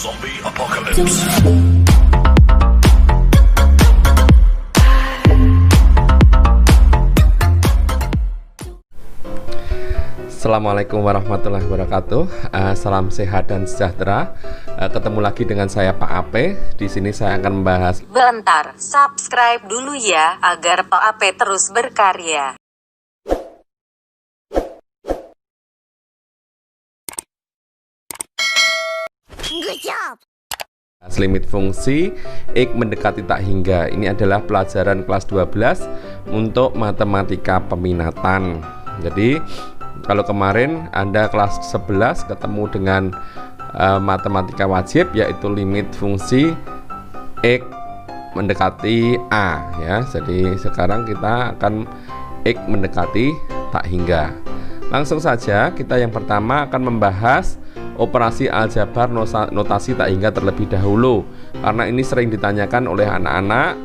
Zombie Apocalypse. Assalamualaikum warahmatullahi wabarakatuh. Salam sehat dan sejahtera. Ketemu lagi dengan saya Pak Ape. Di sini saya akan membahas. Bentar, subscribe dulu ya agar Pak Ape terus berkarya. Good job. Limit fungsi X mendekati tak hingga. Ini adalah pelajaran kelas 12 untuk matematika peminatan. Jadi kalau kemarin Anda kelas 11 ketemu dengan matematika wajib, yaitu limit fungsi X mendekati A ya. Jadi sekarang kita akan X mendekati tak hingga. Langsung saja kita yang pertama akan membahas operasi aljabar notasi tak hingga terlebih dahulu, karena ini sering ditanyakan oleh anak-anak.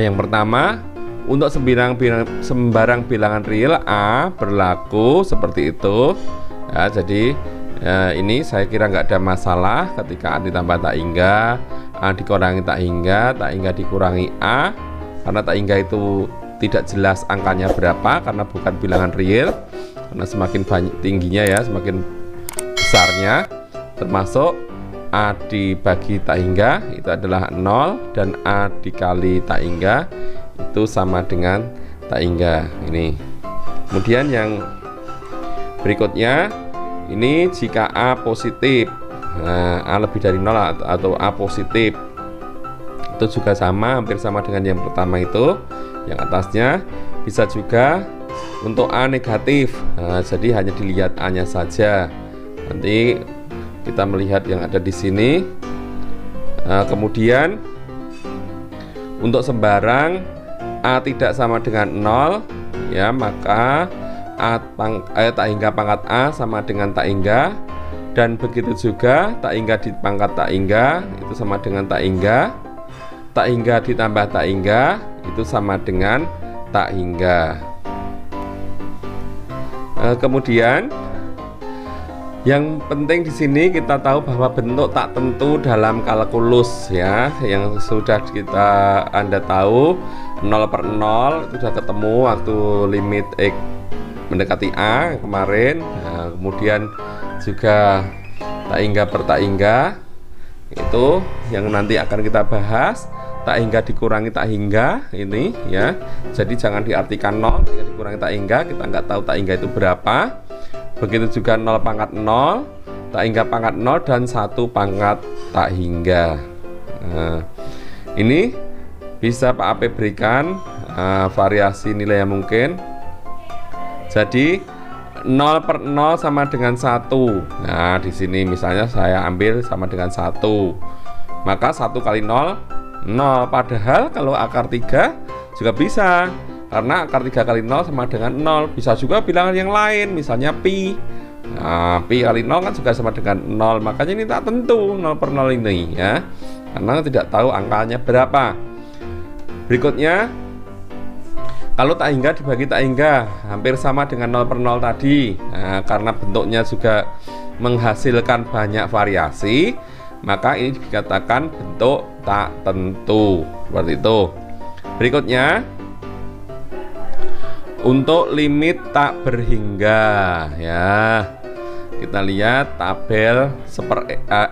Yang pertama, untuk sembarang bilangan real A berlaku seperti itu ya. Jadi ini saya kira nggak ada masalah ketika A ditambah tak hingga, A dikurangi tak hingga dikurangi A, karena tak hingga itu tidak jelas angkanya berapa karena bukan bilangan real, karena semakin banyak tingginya ya, semakin besarnya, termasuk A dibagi tak hingga itu adalah 0 dan A dikali tak hingga itu sama dengan tak hingga ini. Kemudian yang berikutnya ini jika A positif, A lebih dari 0 atau A positif itu juga sama, hampir sama dengan yang pertama itu, yang atasnya. Bisa juga untuk A negatif, jadi hanya dilihat A nya saja. Nanti kita melihat yang ada di sini. Kemudian untuk sembarang A tidak sama dengan 0 ya, maka tak hingga pangkat A sama dengan tak hingga, dan begitu juga tak hingga di pangkat tak hingga itu sama dengan tak hingga ditambah tak hingga itu sama dengan tak hingga. Kemudian yang penting di sini kita tahu bahwa bentuk tak tentu dalam kalkulus ya, yang sudah Anda tahu 0 per 0 itu sudah ketemu waktu limit X mendekati A kemarin. Kemudian juga tak hingga per tak hingga itu yang nanti akan kita bahas. Tak hingga dikurangi tak hingga ini ya, jadi jangan diartikan 0 tak hingga dikurangi tak hingga, kita nggak tahu tak hingga itu berapa. Begitu juga 0 pangkat 0, tak hingga pangkat 0, dan 1 pangkat tak hingga. Ini bisa Pak Ape berikan variasi nilai yang mungkin. Jadi 0 per 0 sama dengan 1. Nah di sini misalnya saya ambil sama dengan 1, maka 1 kali 0 0. Padahal kalau akar 3 juga bisa, karena akar 3 kali 0 sama dengan 0. Bisa juga bilangan yang lain, misalnya pi. Nah, pi kali 0 kan juga sama dengan 0. Makanya ini tak tentu 0 per 0 ini ya, karena tidak tahu angkanya berapa. Berikutnya, kalau tak hingga dibagi tak hingga hampir sama dengan 0 per 0 tadi. Nah, karena bentuknya juga menghasilkan banyak variasi, maka ini dikatakan bentuk tak tentu seperti itu. Berikutnya, untuk limit tak berhingga ya, kita lihat tabel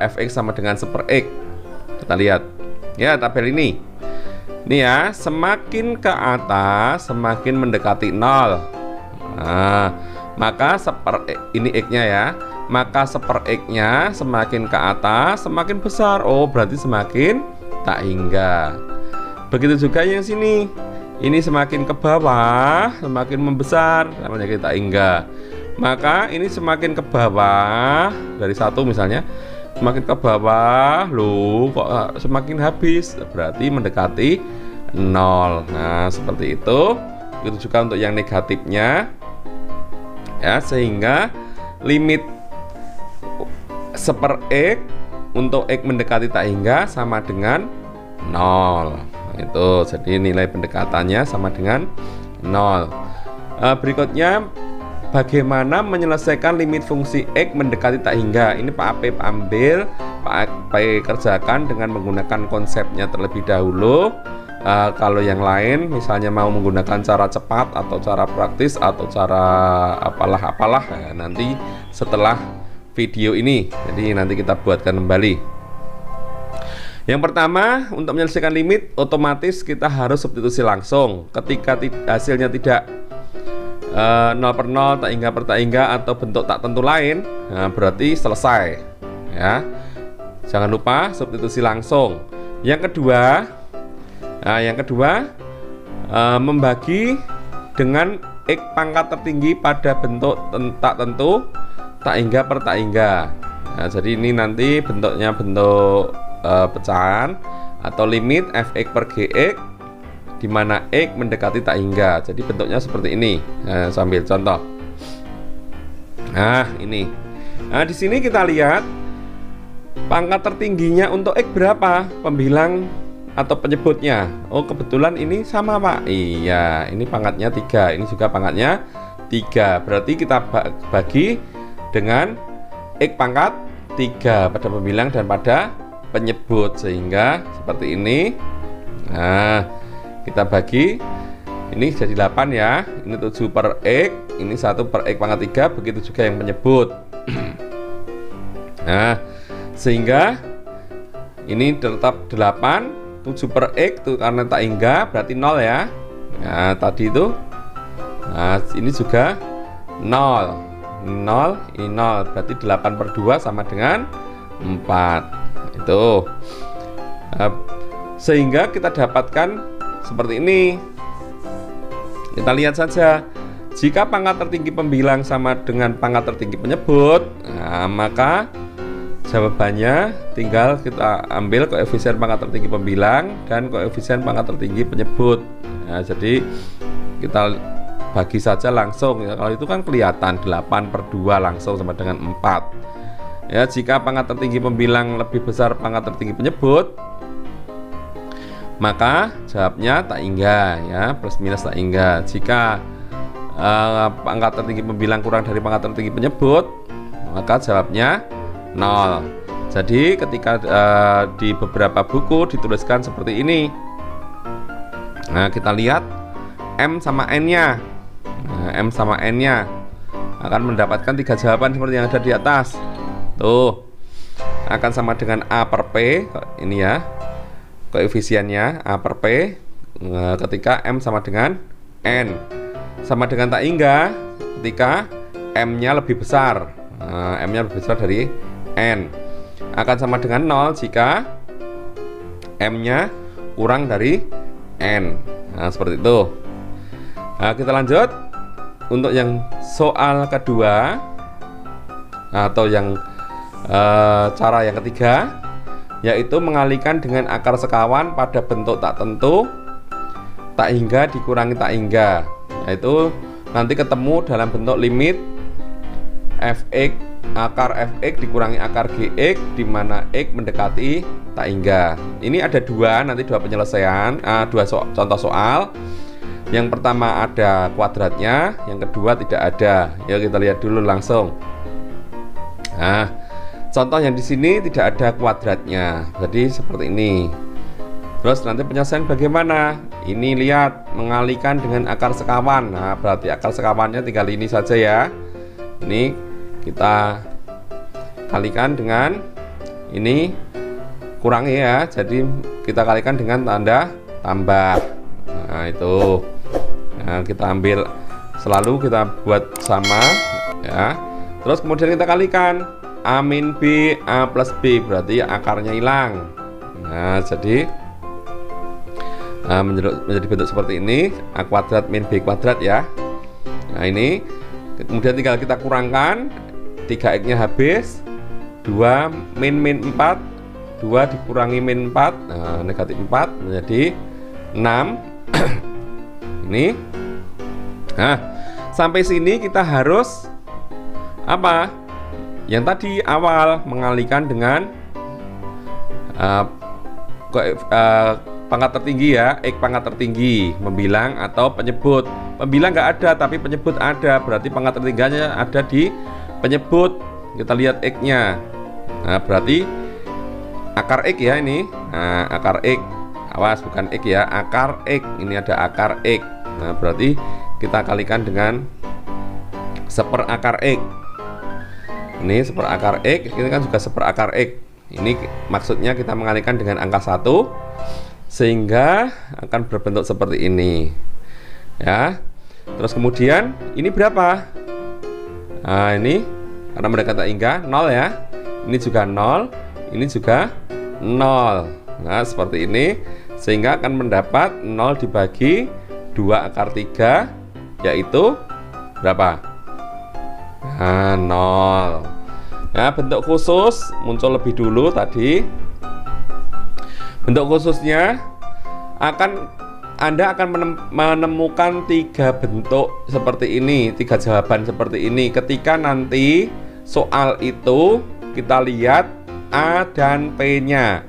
fx sama dengan 1/x. Kita lihat ya tabel ini ya, semakin ke atas semakin mendekati 0. Nah, maka ini x nya ya, maka 1/x nya semakin ke atas semakin besar. Oh berarti semakin tak hingga. Begitu juga yang sini, ini semakin ke bawah semakin membesar, namanya tak hingga. Maka ini semakin ke bawah dari 1 misalnya, semakin ke bawah loh kok semakin habis, berarti mendekati 0. Nah seperti itu. Begitu juga untuk yang negatifnya ya, sehingga limit 1/x untuk X mendekati tak hingga sama dengan 0. Itu jadi nilai pendekatannya sama dengan 0. Berikutnya bagaimana menyelesaikan limit fungsi X mendekati tak hingga. Ini Pak Apip ambil, Pak Apip kerjakan dengan menggunakan konsepnya terlebih dahulu. Kalau yang lain misalnya mau menggunakan cara cepat atau cara praktis atau cara apalah ya, nanti setelah video ini. Jadi nanti kita buatkan kembali. Yang pertama, untuk menyelesaikan limit otomatis kita harus substitusi langsung. Ketika hasilnya tidak 0 per 0, tak hingga per tak hingga atau bentuk tak tentu lain, nah berarti selesai ya. Jangan lupa substitusi langsung. Yang kedua, membagi dengan X pangkat tertinggi pada bentuk tak tentu, tak hingga per tak hingga. Nah, jadi ini nanti bentuknya bentuk pecahan atau limit fx per gx, di mana X mendekati tak hingga. Jadi bentuknya seperti ini. Nah, sambil contoh. Nah, ini. Nah, di sini kita lihat pangkat tertingginya untuk X berapa? Pembilang atau penyebutnya. Oh, kebetulan ini sama, Pak. Iya, ini pangkatnya 3. Ini juga pangkatnya 3. Berarti kita bagi dengan X pangkat 3 pada pembilang dan pada penyebut, sehingga seperti ini. Nah, kita bagi, ini jadi 8 ya. Ini 7 per X, ini 1 per X pangkat 3, begitu juga yang penyebut. Nah, sehingga ini tetap 8, 7 per X itu karena tak hingga berarti 0 ya. Nah, tadi itu. Nah, ini juga 0. 0, ini 0, berarti 8 per 2 sama dengan 4. Itu. Sehingga kita dapatkan seperti ini. Kita lihat saja. Jika pangkat tertinggi pembilang sama dengan pangkat tertinggi penyebut, nah, maka jawabannya tinggal kita ambil koefisien pangkat tertinggi pembilang dan koefisien pangkat tertinggi penyebut. Nah, jadi kita bagi saja langsung ya. Kalau itu kan kelihatan 8 per 2 langsung sama dengan 4. Ya, jika pangkat tertinggi pembilang lebih besar pangkat tertinggi penyebut, maka jawabnya tak hingga ya, plus minus tak hingga. Jika pangkat tertinggi pembilang kurang dari pangkat tertinggi penyebut, maka jawabnya 0. Jadi ketika di beberapa buku dituliskan seperti ini. Nah, kita lihat M sama N-nya. Nah, M sama N-nya akan mendapatkan 3 jawaban seperti yang ada di atas. Tuh, akan sama dengan A per P. Ini ya, koefisiennya A per P. Ketika M sama dengan N. Sama dengan tak hingga ketika M-nya lebih besar. M-nya lebih besar dari N. Akan sama dengan 0 jika M-nya kurang dari N. Nah, seperti itu. Nah, kita lanjut. Untuk yang soal kedua atau yang cara yang ketiga, yaitu mengalihkan dengan akar sekawan pada bentuk tak tentu, tak hingga dikurangi tak hingga. Yaitu nanti ketemu dalam bentuk limit fx akar fx dikurangi akar gx, di mana x mendekati tak hingga. Ini ada nanti dua penyelesaian, contoh soal. Yang pertama ada kuadratnya, yang kedua tidak ada. Yuk kita lihat dulu langsung. Nah, contoh yang di sini tidak ada kuadratnya, jadi seperti ini. Terus nanti penyelesaian bagaimana? Ini lihat, mengalihkan dengan akar sekawan. Nah, berarti akar sekawannya tinggal ini saja ya. Ini kita kalikan dengan ini, kurangi ya. Jadi kita kalikan dengan tanda tambah. Nah, itu. Nah, kita ambil, selalu kita buat sama ya. Terus kemudian kita kalikan A min B, A plus B, berarti akarnya hilang. Nah, jadi menjadi bentuk seperti ini, A kuadrat min B kuadrat ya. Nah, ini kemudian tinggal kita kurangkan, 3x nya habis, 2 min 4, 2 dikurangi min 4, nah, negatif 4 menjadi 6. Ini. Nah, sampai sini kita harus apa? Yang tadi awal mengalihkan dengan pangkat tertinggi ya, X pangkat tertinggi, membilang atau penyebut. Pembilang nggak ada, tapi penyebut ada, berarti pangkat tertingginya ada di penyebut. Kita lihat X-nya. Nah, berarti akar X ya ini. Nah, akar X. Awas, bukan X ya, akar X. Ini ada akar X. Nah, berarti kita kalikan dengan seperakar X. Ini seperakar X, ini kan juga seperakar X. Ini maksudnya kita mengalihkan dengan angka 1 sehingga akan berbentuk seperti ini. Ya. Terus kemudian ini berapa? Nah, ini karena mereka tak hingga 0 ya. Ini juga 0, ini juga 0. Nah, seperti ini sehingga akan mendapat 0 dibagi 2 akar 3 yaitu berapa? Nah, 0. Nah, bentuk khusus muncul lebih dulu tadi. Bentuk khususnya Anda akan menemukan 3 bentuk seperti ini, 3 jawaban seperti ini. Ketika nanti soal itu kita lihat A dan P-nya.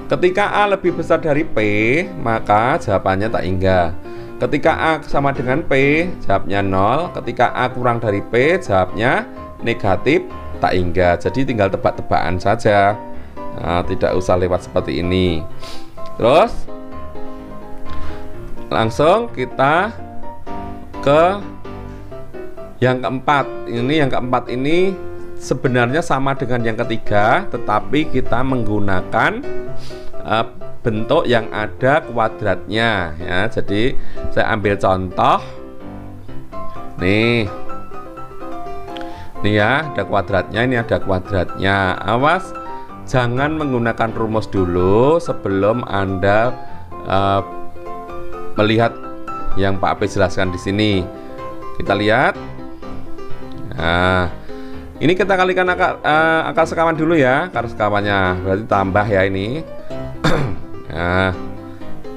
Ketika A lebih besar dari P, maka jawabannya tak hingga. Ketika A sama dengan P, jawabnya 0. Ketika A kurang dari P, jawabnya negatif tak hingga. Jadi tinggal tebak-tebakan saja. Nah, tidak usah lewat seperti ini. Terus langsung kita ke yang keempat. Yang keempat ini sebenarnya sama dengan yang ketiga, tetapi kita menggunakan bentuk yang ada kuadratnya ya. Jadi saya ambil contoh. Nih ya, ada kuadratnya, ini ada kuadratnya. Awas, jangan menggunakan rumus dulu sebelum Anda melihat yang Pak Ape jelaskan di sini. Kita lihat. Nah, ini kita kalikan akar sekawan dulu ya, akar sekawannya. Berarti tambah ya ini. Nah,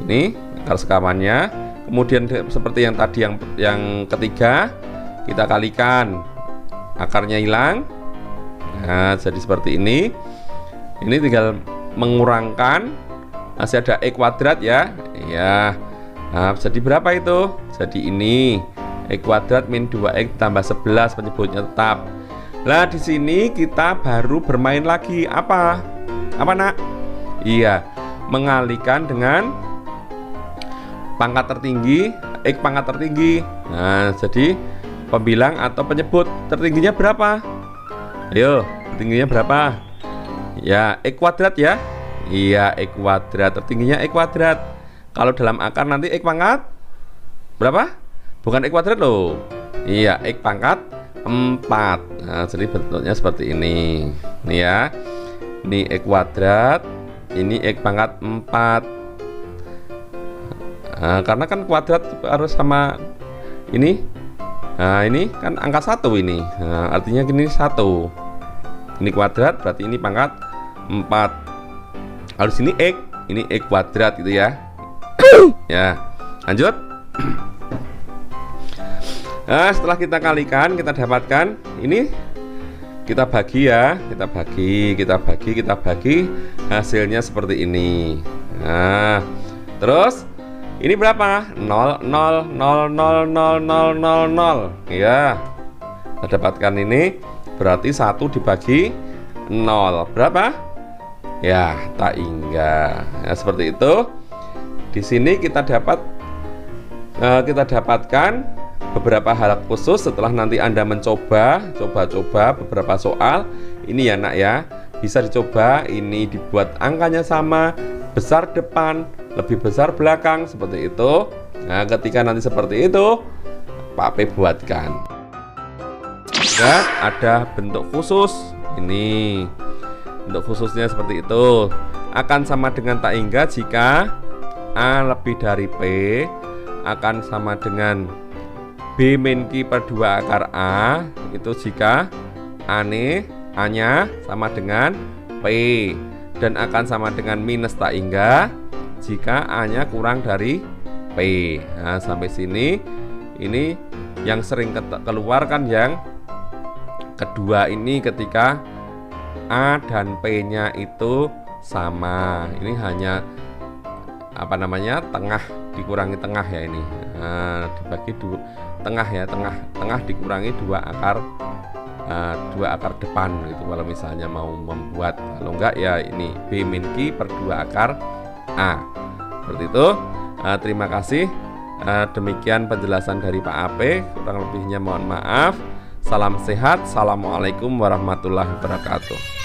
ini akar sekawannya. Kemudian seperti yang tadi yang ketiga, kita kalikan. Akarnya hilang. Nah, jadi seperti ini. Ini tinggal mengurangkan, masih ada X kuadrat ya. Ya. Nah, jadi berapa itu? Jadi ini X kuadrat min 2X tambah 11, penyebutnya tetap. Nah, di sini kita baru bermain lagi. Apa nak? Iya, mengalihkan dengan pangkat tertinggi, X pangkat tertinggi. Nah, jadi pembilang atau penyebut tertingginya berapa? Ayo, tertingginya berapa? Ya, X kuadrat ya. Iya, X kuadrat, tertingginya X kuadrat. Kalau dalam akar nanti X pangkat berapa? Bukan X kuadrat loh. Iya, X pangkat 4. Nah, jadi bentuknya seperti ini. Nih ya. Ini X kuadrat, ini X pangkat 4. Nah, karena kan kuadrat harus sama ini. Nah, ini kan angka 1 ini. Nah, artinya gini 1. Ini kuadrat berarti ini pangkat 4. Harus ini X, ini X kuadrat gitu ya. Ya, lanjut. Nah, setelah kita kalikan, kita dapatkan ini, kita bagi ya, kita bagi, hasilnya seperti ini. Nah, terus ini berapa? 0, 0, 0, 0, 0, 0, 0, 0. Ya, kita dapatkan ini berarti 1 dibagi 0. Berapa? Ya, tak hingga. Ya, seperti itu. Di sini kita dapatkan beberapa hal khusus setelah nanti Anda coba beberapa soal. Ini ya nak ya, bisa dicoba. Ini dibuat angkanya sama, besar depan, lebih besar belakang, seperti itu. Nah, ketika nanti seperti itu, Pak P buatkan. Dan ada bentuk khusus. Ini bentuk khususnya seperti itu. Akan sama dengan tak hingga jika A lebih dari P, akan sama dengan B min Q per 2 akar A. Itu jika A-nya sama dengan P, dan akan sama dengan minus tak hingga jika A-nya kurang dari P. Nah, sampai sini ini yang sering keluar kan yang kedua ini, ketika A dan P-nya itu sama. Ini hanya apa namanya, tengah dikurangi tengah ya ini. Nah, dibagi tengah ya, tengah dikurangi 2 akar depan gitu. Kalau misalnya mau membuat, kalau enggak ya ini B min Q per 2 akar A. Seperti itu. Terima kasih. Demikian penjelasan dari Pak AP. Kurang lebihnya mohon maaf. Salam sehat. Assalamualaikum warahmatullahi wabarakatuh.